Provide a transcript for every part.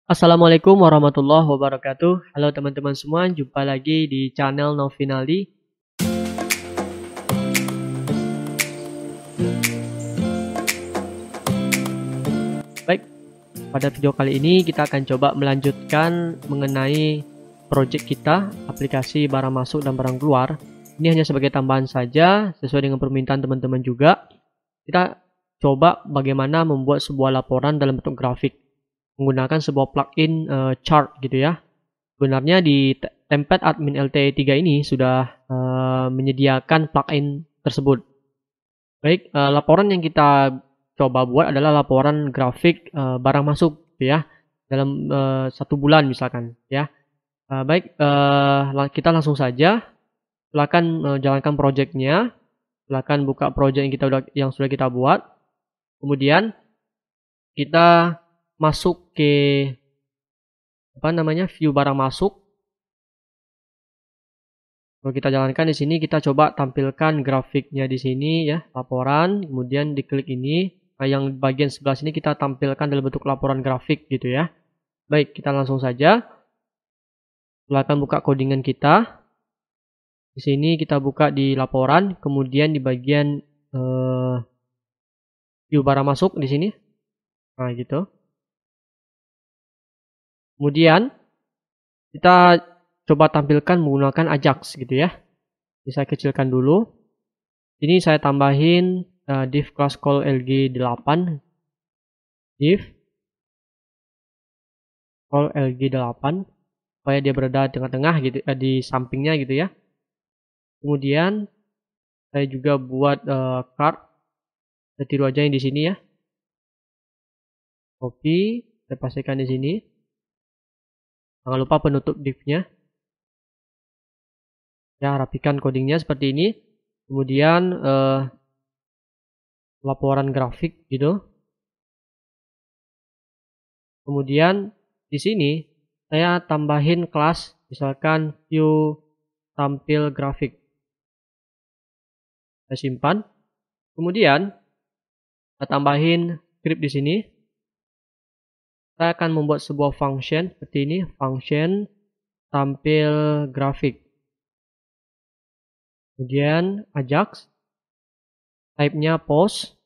Assalamualaikum warahmatullahi wabarakatuh. Halo teman-teman semua, jumpa lagi di channel Novinaldi. Baik, pada video kali ini kita akan coba melanjutkan mengenai project kita, aplikasi barang masuk dan barang keluar. Ini hanya sebagai tambahan saja, sesuai dengan permintaan teman-teman juga. Kita coba bagaimana membuat sebuah laporan dalam bentuk grafik menggunakan sebuah plugin chart gitu ya. Sebenarnya di template admin LTE 3 ini sudah menyediakan plugin tersebut. Baik, laporan yang kita coba buat adalah laporan grafik barang masuk ya dalam 1 bulan misalkan ya. Baik, kita langsung saja. Silakan jalankan projectnya. Silakan buka project yang sudah kita buat. Kemudian kita masuk ke view barang masuk. Kalau kita jalankan di sini, kita coba tampilkan grafiknya di sini ya, laporan. Kemudian diklik ini. Nah, yang bagian sebelah sini kita tampilkan dalam bentuk laporan grafik gitu ya. Baik, kita langsung saja. Silakan buka codingan kita. Di sini kita buka di laporan, kemudian di bagian view barang masuk di sini. Nah, gitu. Kemudian kita coba tampilkan menggunakan Ajax gitu ya. Ini saya kecilkan dulu. Ini saya tambahin div class call lg8. Div call lg8 supaya dia berada di tengah-tengah gitu, di sampingnya gitu ya. Kemudian saya juga buat card. Saya tiru aja yang di sini ya. Copy, saya pastikan di sini. Jangan lupa penutup div-nya. Ya, rapikan codingnya seperti ini. Kemudian laporan grafik gitu. Kemudian di sini saya tambahin kelas, misalkan view tampil grafik. Saya simpan. Kemudian saya tambahin script di sini. Saya akan membuat sebuah function seperti ini, function tampil grafik. Kemudian Ajax, type-nya post,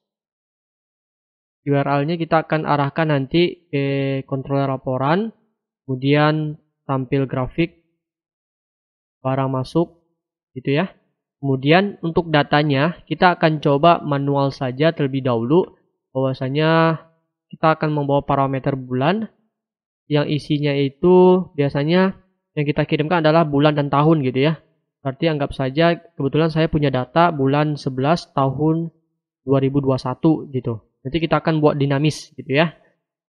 URL-nya kita akan arahkan nanti ke controller laporan, kemudian tampil grafik, barang masuk, gitu ya. Kemudian untuk datanya kita akan coba manual saja terlebih dahulu, bahwasanya kita akan membawa parameter bulan yang isinya itu biasanya yang kita kirimkan adalah bulan dan tahun gitu ya. Berarti anggap saja kebetulan saya punya data bulan 11 tahun 2021 gitu. Nanti kita akan buat dinamis gitu ya.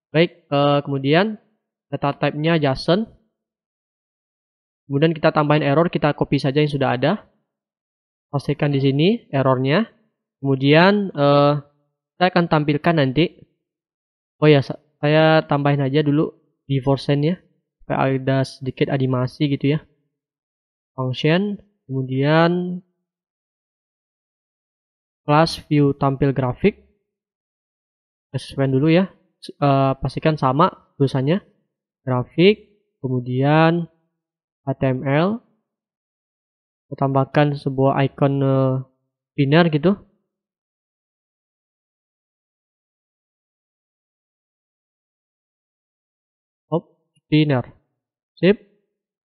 Baik, kemudian data type-nya JSON. Kemudian kita tambahin error, kita copy saja yang sudah ada. Pastikan di sini errornya. Kemudian saya akan tampilkan nanti. Oh ya, saya tambahin aja dulu before send ya. Supaya ada sedikit animasi gitu ya. Function, kemudian class view tampil grafik. Suspend dulu ya. Pastikan sama tulisannya. Grafik, kemudian HTML. Kita tambahkan sebuah icon spinner gitu. Spinner. Sip.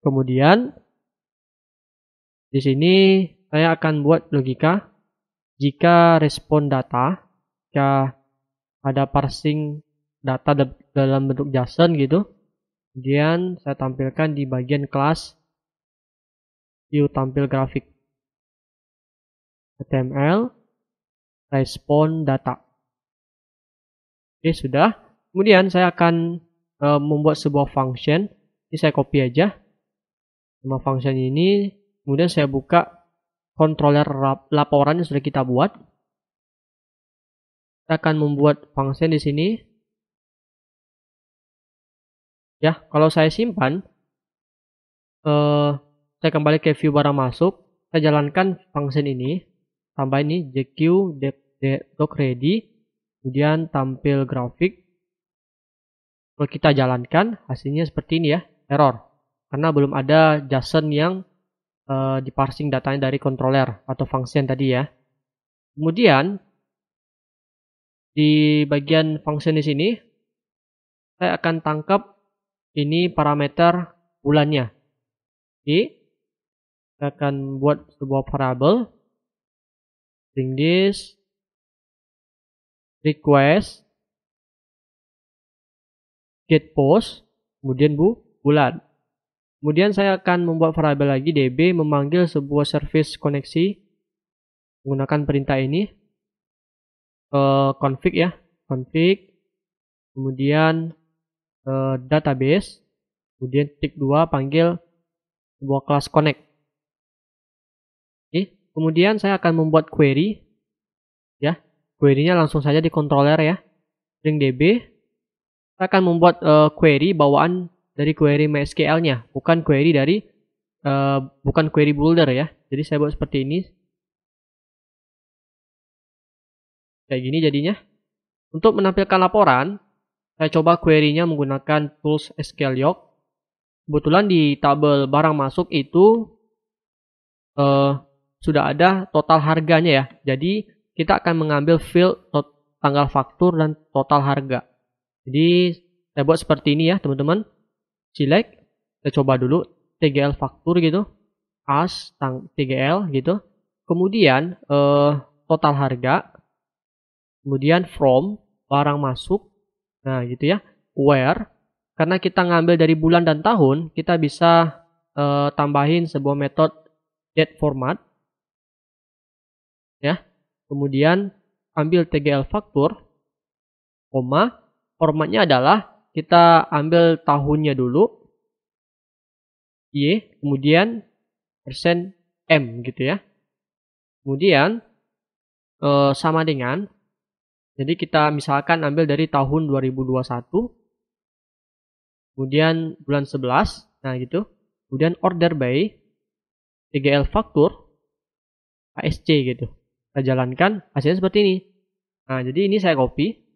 Kemudian di sini saya akan buat logika jika respon data, jika ada parsing data dalam bentuk JSON gitu. Kemudian saya tampilkan di bagian kelas view tampil grafik. HTML respon data. Oke, sudah. Kemudian saya akan membuat sebuah function. Ini saya copy aja. Nama function ini. Kemudian saya buka controller laporan yang sudah kita buat. Kita akan membuat function di sini. Ya, kalau saya simpan, saya kembali ke view barang masuk. Saya jalankan function ini. Tambah ini jq.ready. Kemudian tampil grafik. Kalau kita jalankan, hasilnya seperti ini ya, error. Karena belum ada JSON yang diparsing datanya dari controller atau function tadi ya. Kemudian di bagian function di sini saya akan tangkap ini parameter bulannya. Oke, saya akan buat sebuah variable string this request get post kemudian bulan. Kemudian saya akan membuat variabel lagi db memanggil sebuah service koneksi menggunakan perintah ini config ya, config, kemudian database, kemudian titik 2 panggil sebuah kelas connect. Oke, kemudian saya akan membuat query ya, query-nya langsung saja di controller ya, string db. Saya akan membuat query bawaan dari query MySQL-nya, bukan query dari bukan query builder ya. Jadi saya buat seperti ini. Kayak gini jadinya. Untuk menampilkan laporan, saya coba query-nya menggunakan tools SQL Yoke. Kebetulan di tabel barang masuk itu sudah ada total harganya ya. Jadi kita akan mengambil field tanggal faktur dan total harga. Jadi saya buat seperti ini ya teman-teman. Select, kita coba dulu TGL faktur gitu, as TGL gitu, kemudian total harga, kemudian from barang masuk, nah gitu ya, where, karena kita ngambil dari bulan dan tahun, kita bisa tambahin sebuah metode date format, ya, kemudian ambil TGL faktur, koma, formatnya adalah kita ambil tahunnya dulu, Y, kemudian persen M gitu ya. Kemudian sama dengan, jadi kita misalkan ambil dari tahun 2021, kemudian bulan 11, nah gitu. Kemudian order by TGL faktur ASC gitu. Kita jalankan, hasilnya seperti ini. Nah, jadi ini saya copy.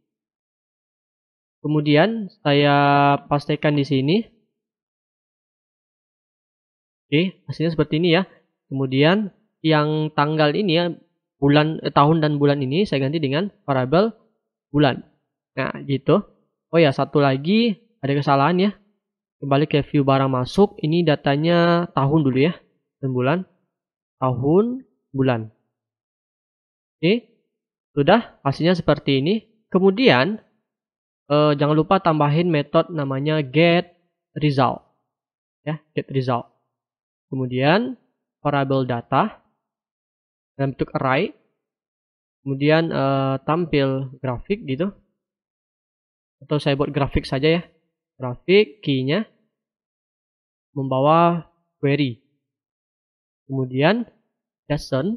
Kemudian saya pastikan di sini. Oke, hasilnya seperti ini ya. Kemudian yang tanggal ini ya, bulan tahun dan bulan ini saya ganti dengan variabel bulan. Nah, gitu. Oh ya, satu lagi ada kesalahan ya. Kembali ke view barang masuk, ini datanya tahun dulu ya. Dan bulan. Tahun, bulan. Oke. Sudah, hasilnya seperti ini. Kemudian jangan lupa tambahin metode namanya get result. Ya, get result. Kemudian variabel data dalam bentuk array. Kemudian tampil grafik gitu. Atau saya buat grafik saja ya. Grafik key-nya membawa query. Kemudian JSON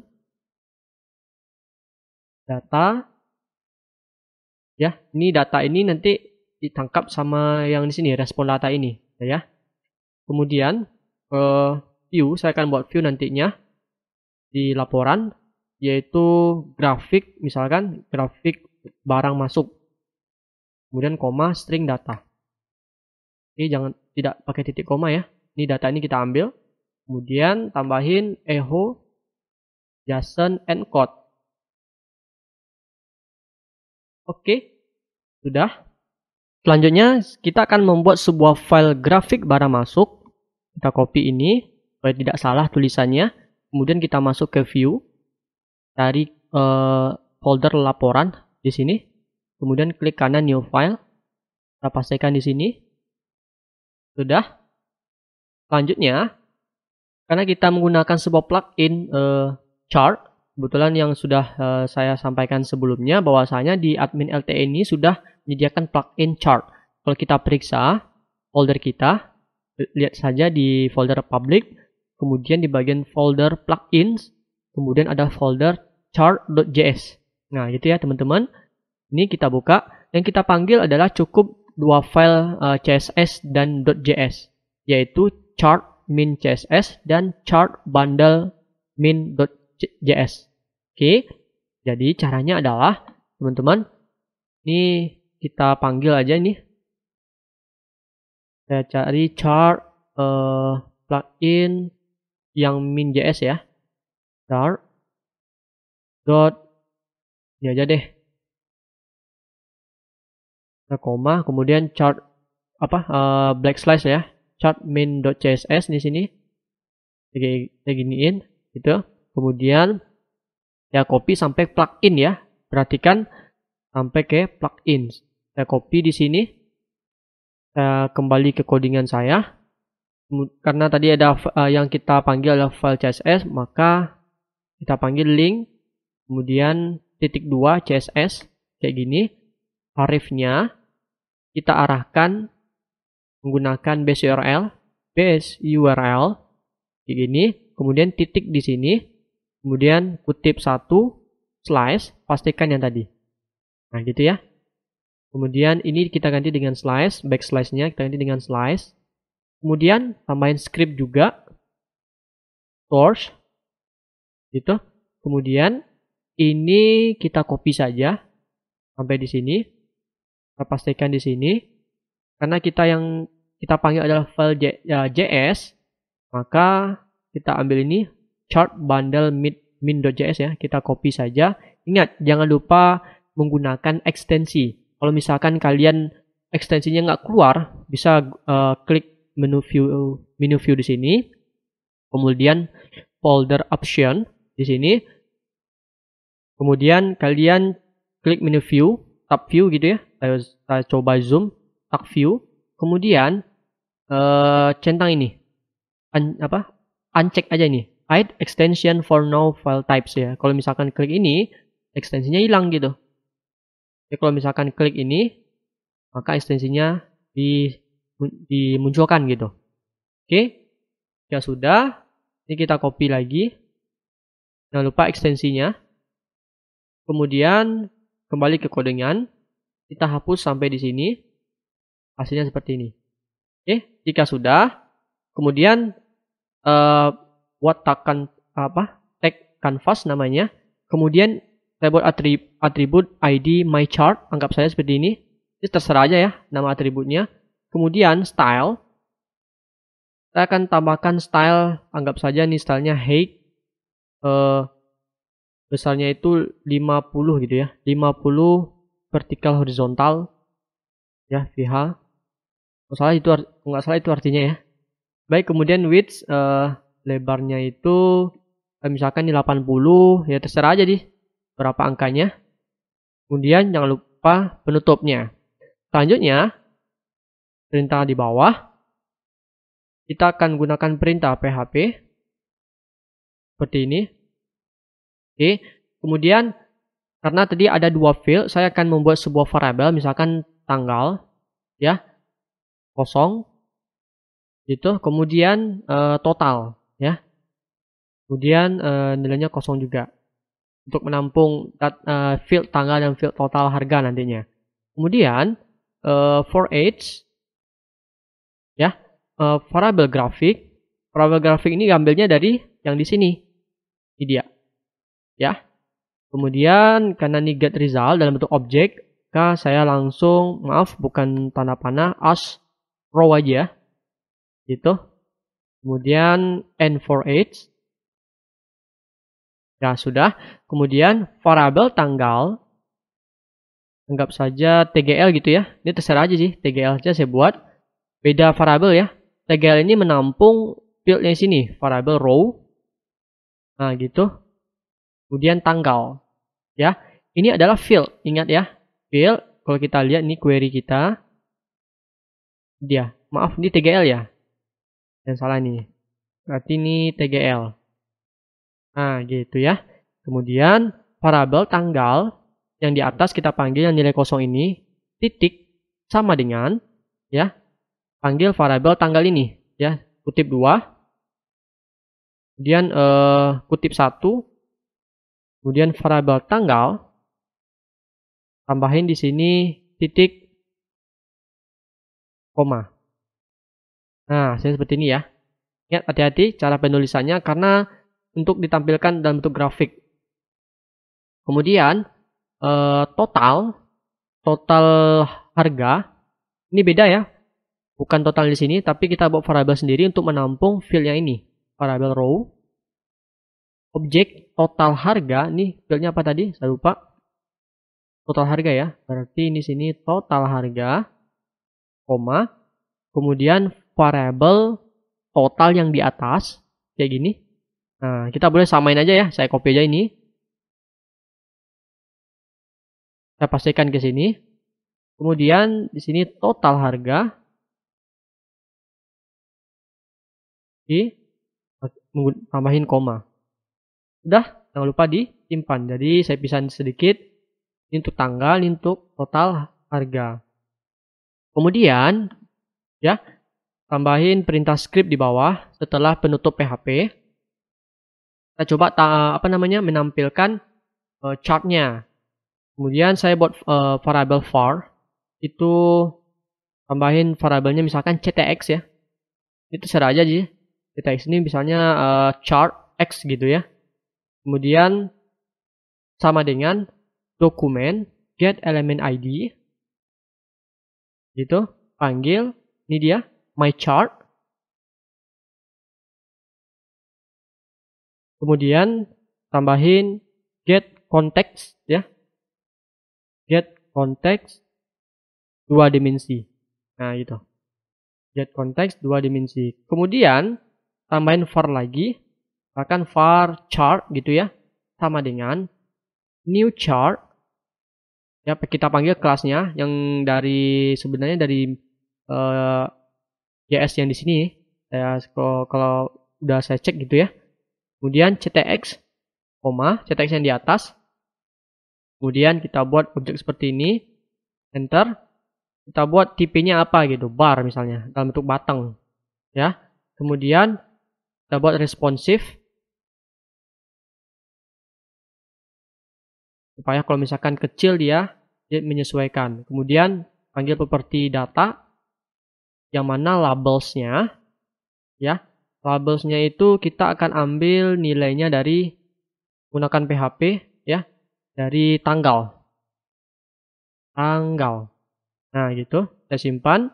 data. Ya, ini data ini nanti ditangkap sama yang di sini respon data ini ya. Kemudian view, saya akan buat view nantinya di laporan, yaitu grafik, misalkan grafik barang masuk, kemudian koma string data. Oke, jangan tidak pakai titik koma ya. Ini data ini kita ambil, kemudian tambahin echo JSON encode. Oke, sudah. Selanjutnya kita akan membuat sebuah file grafik barang masuk. Kita copy ini supaya tidak salah tulisannya. Kemudian kita masuk ke view, cari folder laporan di sini. Kemudian klik kanan new file. Kita pastikan di sini. Sudah. Selanjutnya, karena kita menggunakan sebuah plugin chart, kebetulan yang sudah saya sampaikan sebelumnya bahwasanya di admin LTE ini sudah menyediakan plugin chart. Kalau kita periksa folder kita, lihat saja di folder public, kemudian di bagian folder plugins, kemudian ada folder chart.js. Nah, gitu ya teman-teman. Ini kita buka. Yang kita panggil adalah cukup dua file CSS dan .js, yaitu chart min CSS dan chart bundle min.js. Oke, jadi caranya adalah teman-teman, ini kita panggil aja ini Saya cari chart plugin yang min.js ya. Chart dot ini aja deh. Nah, koma, kemudian chart black slice ya. Chart main.css di sini. Saya giniin gitu. Kemudian ya copy sampai plugin ya. Perhatikan sampai ke plugin. Saya copy di sini. Saya kembali ke codingan saya. Karena tadi ada yang kita panggil adalah file CSS, maka kita panggil link, kemudian .2 CSS kayak gini. Arifnya kita arahkan menggunakan base URL kayak gini, kemudian titik di sini, kemudian kutip 1 slice, pastikan yang tadi. Nah, gitu ya. Kemudian ini kita ganti dengan slice, backslice-nya kita ganti dengan slice. Kemudian tambahin script juga, source, gitu. Kemudian ini kita copy saja sampai di sini. Kita pastikan di sini. Karena yang kita panggil adalah file JS, maka kita ambil ini chart bundle min.js ya. Kita copy saja. Ingat, jangan lupa menggunakan ekstensi. Kalau misalkan kalian ekstensinya nggak keluar, bisa klik menu view di sini. Kemudian folder option di sini. Kemudian kalian klik menu view, tab view gitu ya. Saya coba zoom, tab view. Kemudian centang ini. Uncheck aja ini. Hide extension for no file types ya. Kalau misalkan klik ini, ekstensinya hilang gitu. Jadi kalau misalkan klik ini, maka ekstensinya dimunculkan gitu. Oke. Ya sudah. Ini kita copy lagi. Jangan lupa ekstensinya. Kemudian kembali ke codingan. Kita hapus sampai di sini. Hasilnya seperti ini. Oke, jika sudah, kemudian buat tag canvas namanya. Kemudian saya buat atribut ID my chart, anggap saya seperti ini. Ini terserah aja ya nama atributnya. Kemudian style, saya akan tambahkan style, anggap saja nih stylenya height, besarnya itu 50 gitu ya, 50 vertikal horizontal ya, VH. Nggak salah itu artinya ya. Baik, kemudian width, lebarnya itu misalkan di 80 ya, terserah aja berapa angkanya. Kemudian jangan lupa penutupnya. Selanjutnya, perintah di bawah, kita akan gunakan perintah php seperti ini. Oke, kemudian karena tadi ada dua field, saya akan membuat sebuah variabel, misalkan tanggal ya, kosong gitu. Kemudian total ya, kemudian nilainya kosong juga untuk menampung field tanggal dan field total harga nantinya. Kemudian for age ya, variabel grafik. Variabel grafik ini ambilnya dari yang di sini. Ini dia. Ya. Kemudian karena ini get result dalam bentuk objek, maka saya langsung, bukan tanda panah, as row aja. Gitu. Kemudian n for age. Ya sudah. Kemudian variabel tanggal, anggap saja TGL gitu ya. Ini terserah aja sih, TGL aja saya buat. Beda variabel ya. TGL ini menampung fieldnya sini, variabel row. Nah gitu. Kemudian tanggal. Ya, ini adalah field. Ingat ya, field. Kalau kita lihat ini query kita, ini TGL ya. Yang salah nih. Berarti ini TGL. Nah gitu ya. Kemudian variabel tanggal yang di atas kita panggil yang nilai kosong ini, titik sama dengan ya, panggil variabel tanggal ini ya, kutip 2, kemudian kutip 1, kemudian variabel tanggal, tambahin di sini titik koma. Nah, seperti ini ya. Ingat, hati-hati cara penulisannya karena untuk ditampilkan dalam bentuk grafik. Kemudian total harga ini beda ya. bukan total di sini, tapi kita buat variabel sendiri untuk menampung fieldnya ini. Variabel row, objek total harga, nih fieldnya apa tadi? Saya lupa. Total harga ya, berarti ini sini total harga, koma, kemudian variabel total yang di atas, kayak gini. Nah, kita boleh samain aja ya, saya copy aja ini. Saya pastikan ke sini. Kemudian di sini total harga. Tambahin koma. Udah, jangan lupa disimpan. Jadi saya pisahin sedikit. Ini untuk tanggal, ini untuk total harga. Kemudian ya, tambahin perintah script di bawah setelah penutup PHP. Kita coba menampilkan chartnya. Kemudian saya buat variabel var. Itu tambahin variabelnya misalkan ctx ya. Itu serah aja sih. ctx ini misalnya chart x gitu ya. Kemudian sama dengan dokumen get element id. Gitu, panggil, ini dia my chart. Kemudian tambahin get context ya. Get context 2 dimensi. Nah, gitu. Get context 2 dimensi. Kemudian tambahin var lagi, akan var chart gitu ya. Sama dengan new chart. Ya, kita panggil kelasnya yang sebenarnya dari JS yang di sini. Kalau udah saya cek gitu ya. Kemudian ctx, ctx yang di atas. Kemudian kita buat objek seperti ini. Enter. Kita buat tipenya apa gitu, bar misalnya, dalam bentuk batang. Ya. Kemudian kita buat responsive. Supaya kalau misalkan kecil dia menyesuaikan. Kemudian panggil property data. Yang mana labelsnya. Ya. Labelsnya itu kita akan ambil nilainya dari menggunakan PHP ya, dari tanggal. Nah, gitu. Saya simpan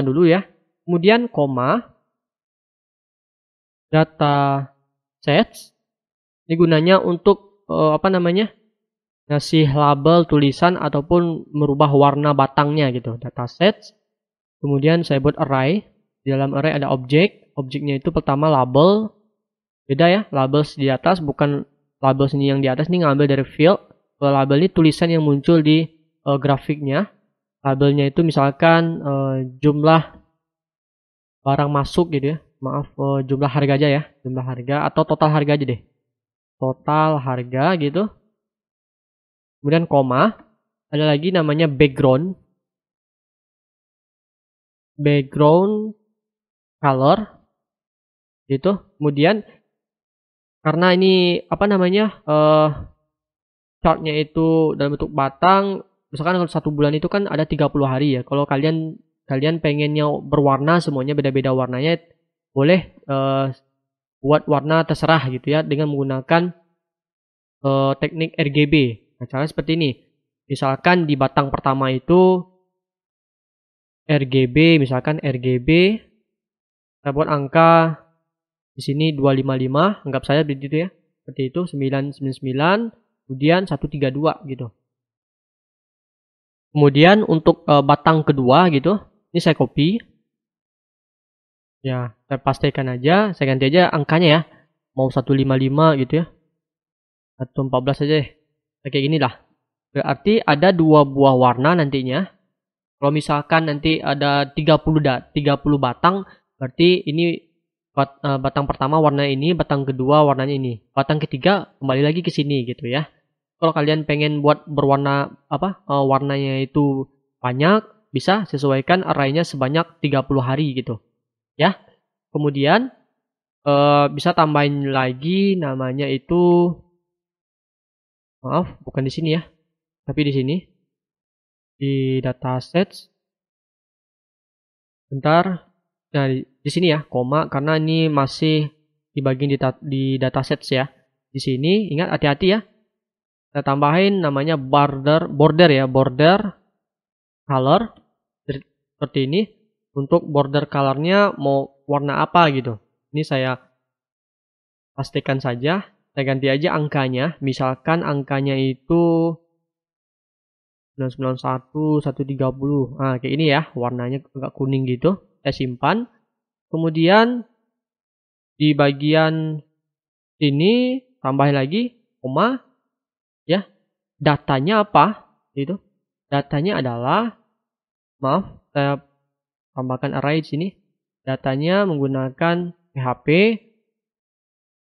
dulu ya. Kemudian koma data sets. Ini gunanya untuk ngasih label tulisan ataupun merubah warna batangnya gitu. Data sets. Kemudian saya buat array. Di dalam array ada objek. Objeknya itu pertama label. Beda ya, label di atas bukan label sini yang di atas, ini ngambil dari field. Kalau label ini tulisan yang muncul di grafiknya. Labelnya itu misalkan jumlah barang masuk gitu ya. Maaf, jumlah harga aja ya. Jumlah harga atau total harga aja deh. Total harga gitu. Kemudian koma. Ada lagi namanya background. Background color. Gitu. Kemudian karena ini chartnya itu dalam bentuk batang, misalkan kalau 1 bulan itu kan ada 30 hari ya. Kalau kalian pengennya berwarna semuanya beda-beda warnanya, boleh buat warna terserah gitu ya dengan menggunakan teknik RGB. Nah, caranya seperti ini. Misalkan di batang pertama itu RGB, misalkan RGB kita buat angka di sini 255, anggap saja begitu ya. Seperti itu 999, kemudian 132 gitu. Kemudian untuk batang kedua gitu, ini saya copy. Ya, saya pastikan aja, saya ganti aja angkanya ya. Mau 155 gitu ya. 114 aja deh. Kayak gini lah. Berarti ada 2 buah warna nantinya. Kalau misalkan nanti ada 30 batang, berarti ini batang pertama warna ini, batang kedua warnanya ini, batang ketiga kembali lagi ke sini gitu ya. Kalau kalian pengen buat berwarna warnanya itu banyak, bisa sesuaikan arraynya sebanyak 30 hari gitu ya. Kemudian bisa tambahin lagi namanya itu, maaf bukan di sini ya, tapi di sini di datasets. Bentar. Nah, di sini ya, koma, karena ini masih di bagian di datasets ya. Di sini, ingat hati-hati ya. Kita tambahin namanya border ya, border color seperti ini. untuk border colornya mau warna apa gitu. Ini saya pastikan saja, saya ganti aja angkanya. Misalkan angkanya itu 991, 130. Nah, kayak ini ya, warnanya agak kuning gitu. Saya simpan. Kemudian di bagian sini tambahin lagi koma ya. Datanya apa? Itu. Datanya adalah, maaf, saya tambahkan array di sini. Datanya menggunakan PHP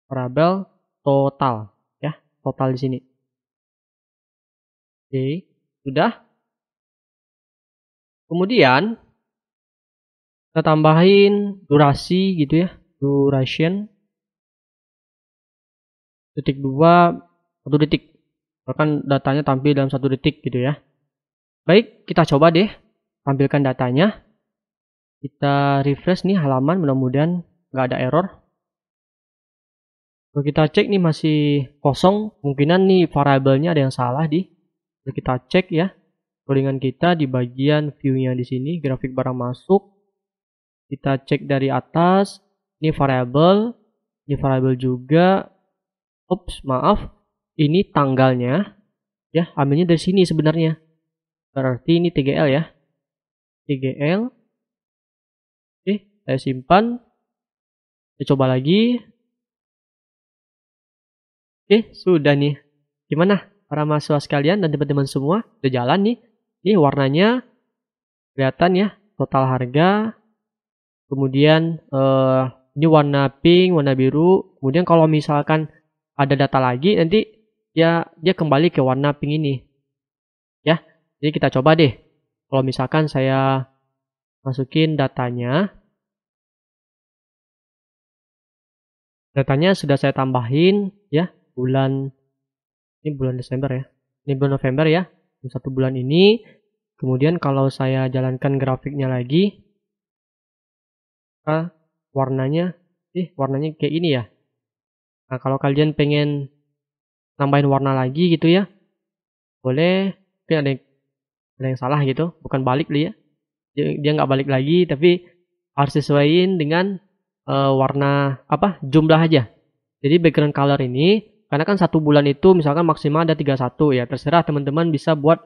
variabel total ya, total di sini. Oke, sudah. Kemudian kita tambahin durasi gitu ya, duration detik 2 1 detik. Bahkan datanya tampil dalam 1 detik gitu ya. Baik, kita coba deh tampilkan datanya. Kita refresh nih halaman, mudah-mudahan nggak ada error. Kalau kita cek nih masih kosong, kemungkinan nih variabelnya ada yang salah di. Kalau kita cek ya, codingan kita di bagian view-nya di sini, grafik barang masuk. Kita cek dari atas, ini variabel juga. Ups, maaf, ini tanggalnya ya, ambilnya dari sini sebenarnya. Berarti ini TGL ya, TGL. Oke, saya simpan. Saya coba lagi. Oke, sudah nih. Gimana para mahasiswa sekalian dan teman-teman semua? Udah jalan nih. Ini warnanya kelihatan ya, total harga. Kemudian ini warna pink, warna biru. Kemudian kalau misalkan ada data lagi, nanti dia kembali ke warna pink ini. Ya, jadi kita coba deh. Kalau misalkan saya masukin datanya. Datanya sudah saya tambahin ya, ini bulan Desember ya. Ini bulan November ya. 1 bulan ini. Kemudian kalau saya jalankan grafiknya lagi, warnanya kayak ini ya. Nah, kalau kalian pengen nambahin warna lagi gitu ya, boleh. Mungkin ada yang salah gitu, bukan balik ya. Dia nggak balik lagi, tapi harus sesuaiin dengan warna jumlah aja. Jadi background color ini, karena kan 1 bulan itu misalkan maksimal ada 31 ya, terserah teman-teman bisa buat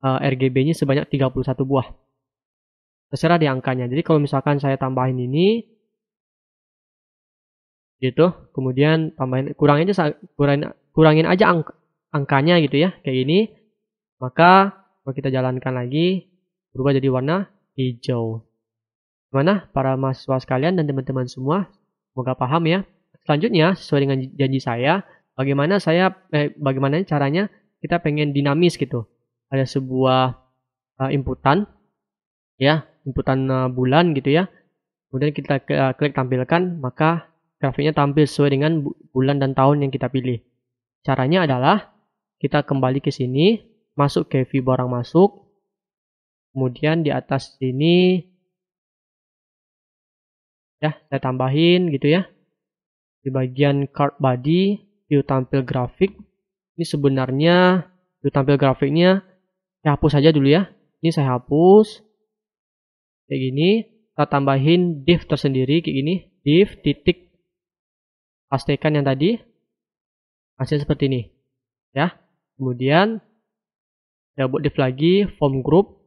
RGB-nya sebanyak 31 buah. Terserah di angkanya. Jadi kalau misalkan saya tambahin ini gitu, kemudian tambahin, kurangin aja angkanya gitu ya, kayak ini. Maka kalau kita jalankan lagi, berubah jadi warna hijau. Gimana para mahasiswa sekalian dan teman-teman semua? Semoga paham ya. Selanjutnya, sesuai dengan janji saya, bagaimana caranya kita pengen dinamis gitu. Ada sebuah inputan ya, inputan bulan gitu ya. Kemudian kita klik tampilkan, maka grafiknya tampil sesuai dengan bulan dan tahun yang kita pilih. Caranya adalah kita kembali ke sini, masuk ke view barang masuk. Kemudian di atas sini ya, saya tambahin gitu ya. Di bagian card body, view tampil grafik. Ini sebenarnya view tampil grafiknya saya hapus saja dulu ya. Ini saya hapus. Kayak gini, kita tambahin div tersendiri kayak gini, div titik pastikan yang tadi hasil seperti ini ya. Kemudian saya buat div lagi, form group,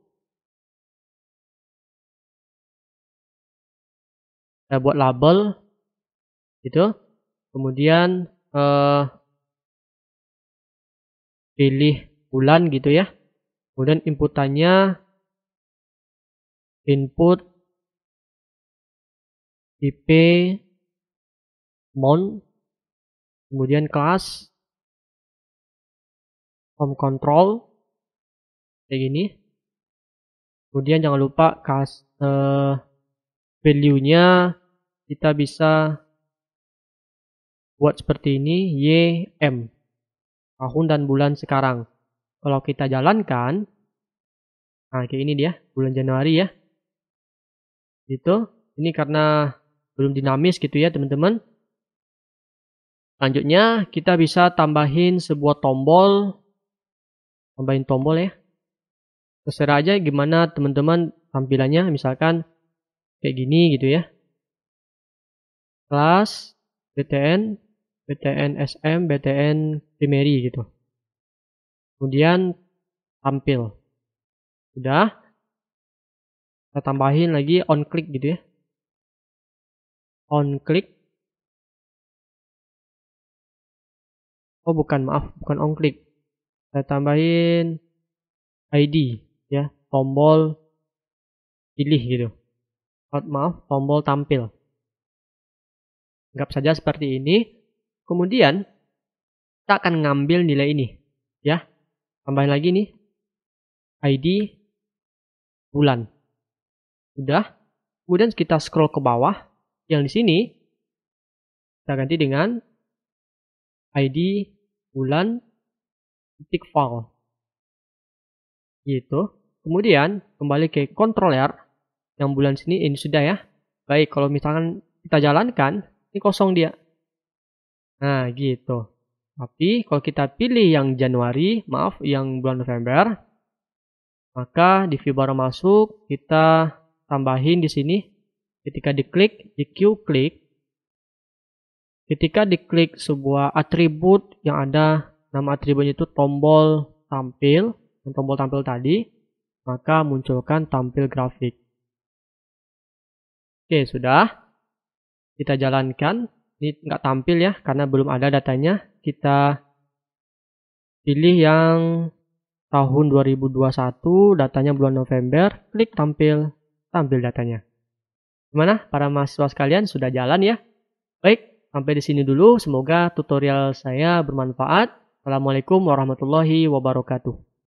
saya buat label gitu. Kemudian pilih bulan gitu ya. Kemudian inputannya input IP month, kemudian kelas form control kayak gini. Kemudian jangan lupa value-nya kita bisa buat seperti ini, YM, tahun dan bulan sekarang. Kalau kita jalankan, nah kayak ini dia, bulan Januari ya. Gitu. Ini karena belum dinamis gitu ya teman-teman. Selanjutnya kita bisa tambahin sebuah tombol. Tambahin tombol ya. Terserah aja gimana teman-teman tampilannya. Misalkan kayak gini gitu ya. Kelas, BTN, BTN SM, BTN primary gitu. Kemudian tampil. Sudah. Kita tambahin lagi on click gitu ya. On click. Oh bukan, maaf, bukan on click. Saya tambahin ID ya, tombol pilih gitu. Maaf, tombol tampil. Anggap saja seperti ini. Kemudian kita akan ngambil nilai ini ya. Tambahin lagi nih ID bulan. Sudah. Kemudian kita scroll ke bawah. Yang di sini kita ganti dengan ID bulan titik file. Gitu. Kemudian kembali ke controller yang bulan sini, ini sudah ya. Baik, kalau misalkan kita jalankan, ini kosong dia. Nah, gitu. Tapi kalau kita pilih yang Januari, maaf, yang bulan November, maka di view baru masuk kita tambahin di sini. Ketika diklik, di Q klik. Ketika diklik sebuah atribut yang ada nama atributnya itu tombol tampil, dan tombol tampil tadi, maka munculkan tampil grafik. Oke, sudah. Kita jalankan. Ini nggak tampil ya, karena belum ada datanya. Kita pilih yang tahun 2021, datanya bulan November, klik tampil datanya. Gimana para mahasiswa sekalian, sudah jalan ya? Baik, sampai di sini dulu. Semoga tutorial saya bermanfaat. Assalamualaikum warahmatullahi wabarakatuh.